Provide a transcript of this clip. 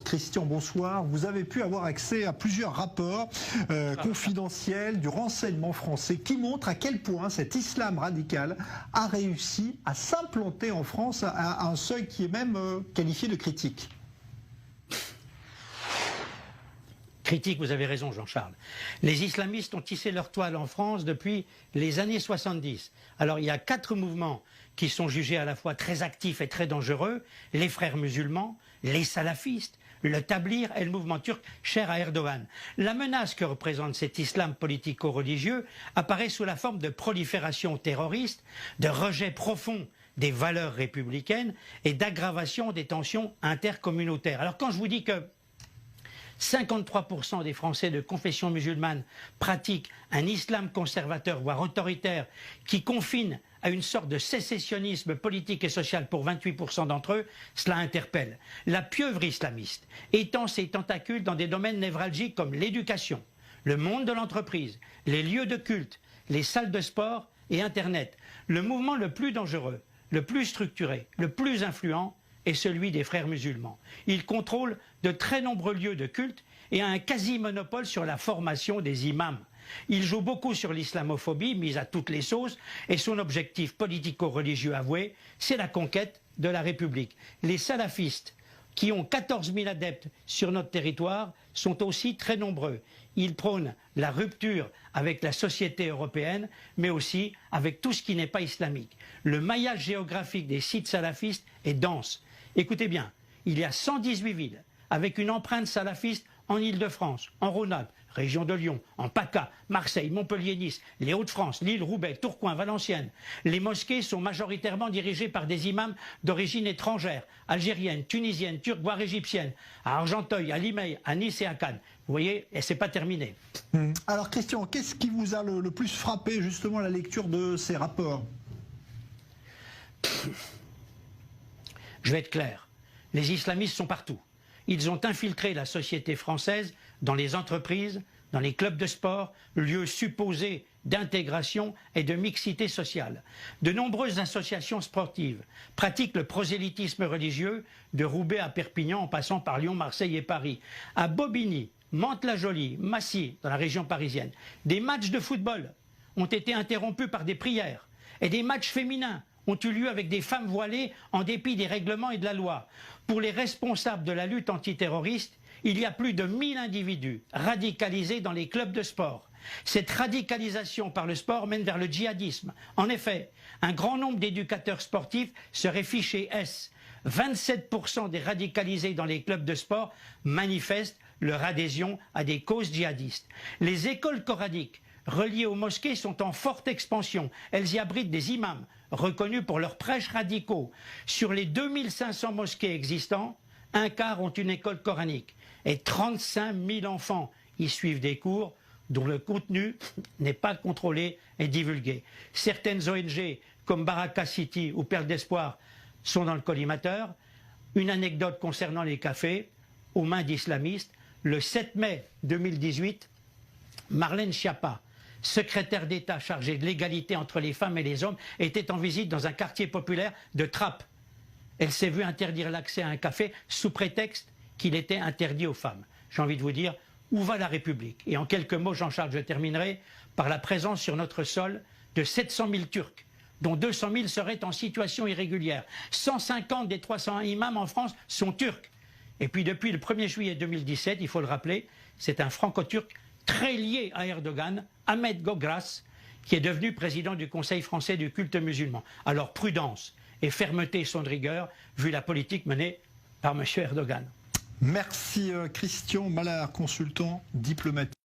Christian, bonsoir. Vous avez pu avoir accès à plusieurs rapports confidentiels du renseignement français qui montrent à quel point cet islam radical a réussi à s'implanter en France à un seuil qui est même qualifié de critique. Critique, vous avez raison Jean-Charles. Les islamistes ont tissé leur toile en France depuis les années 70. Alors il y a 4 mouvements qui sont jugés à la fois très actifs et très dangereux. Les frères musulmans, les salafistes, le tablir et le mouvement turc cher à Erdogan. La menace que représente cet islam politico-religieux apparaît sous la forme de prolifération terroriste, de rejet profond des valeurs républicaines et d'aggravation des tensions intercommunautaires. Alors quand je vous dis que 53% des Français de confession musulmane pratiquent un islam conservateur, voire autoritaire, qui confine à une sorte de sécessionnisme politique et social pour 28% d'entre eux, cela interpelle. La pieuvre islamiste étend ses tentacules dans des domaines névralgiques comme l'éducation, le monde de l'entreprise, les lieux de culte, les salles de sport et Internet. Le mouvement le plus dangereux, le plus structuré, le plus influent, est celui des frères musulmans. Il contrôle de très nombreux lieux de culte et a un quasi-monopole sur la formation des imams. Il joue beaucoup sur l'islamophobie, mise à toutes les sauces, et son objectif politico-religieux avoué, c'est la conquête de la République. Les salafistes, qui ont 14 000 adeptes sur notre territoire, sont aussi très nombreux. Ils prônent la rupture avec la société européenne, mais aussi avec tout ce qui n'est pas islamique. Le maillage géographique des sites salafistes est dense. Écoutez bien, il y a 118 villes avec une empreinte salafiste en Île-de-France, en Rhône-Alpes, région de Lyon, en PACA, Marseille, Montpellier, Nice, les Hauts-de-France, Lille, Roubaix, Tourcoing, Valenciennes. Les mosquées sont majoritairement dirigées par des imams d'origine étrangère, algérienne, tunisienne, turque, voire égyptienne, à Argenteuil, à Limay, à Nice et à Cannes. Vous voyez, et c'est pas terminé. Alors Christian, qu'est-ce qui vous a le plus frappé justement à la lecture de ces rapports? Je vais être clair, les islamistes sont partout. Ils ont infiltré la société française dans les entreprises, dans les clubs de sport, lieux supposés d'intégration et de mixité sociale. De nombreuses associations sportives pratiquent le prosélytisme religieux de Roubaix à Perpignan en passant par Lyon, Marseille et Paris. À Bobigny, Mantes-la-Jolie, Massy, dans la région parisienne, des matchs de football ont été interrompus par des prières et des matchs féminins ont eu lieu avec des femmes voilées en dépit des règlements et de la loi. Pour les responsables de la lutte antiterroriste, il y a plus de 1000 individus radicalisés dans les clubs de sport. Cette radicalisation par le sport mène vers le djihadisme. En effet, un grand nombre d'éducateurs sportifs seraient fichés S. 27% des radicalisés dans les clubs de sport manifestent leur adhésion à des causes djihadistes. Les écoles coraniques reliées aux mosquées sont en forte expansion. Elles y abritent des imams reconnus pour leurs prêches radicaux. Sur les 2500 mosquées existantes, un quart ont une école coranique et 35 000 enfants y suivent des cours dont le contenu n'est pas contrôlé et divulgué. Certaines ONG comme Baraka City ou Perle d'Espoir sont dans le collimateur. Une anecdote concernant les cafés aux mains d'islamistes. Le 7 mai 2018, Marlène Schiappa, secrétaire d'État chargée de l'égalité entre les femmes et les hommes, était en visite dans un quartier populaire de Trappes. Elle s'est vue interdire l'accès à un café sous prétexte qu'il était interdit aux femmes. J'ai envie de vous dire, où va la République? Et en quelques mots, Jean-Charles, je terminerai par la présence sur notre sol de 700 000 Turcs, dont 200 000 seraient en situation irrégulière. 150 des 300 imams en France sont turcs. Et puis depuis le 1er juillet 2017, il faut le rappeler, c'est un franco-turc très lié à Erdogan, Ahmed Gogras, qui est devenu président du Conseil français du culte musulman. Alors prudence et fermeté sont de rigueur, vu la politique menée par M. Erdogan. Merci Christian Mallard, consultant diplomatique.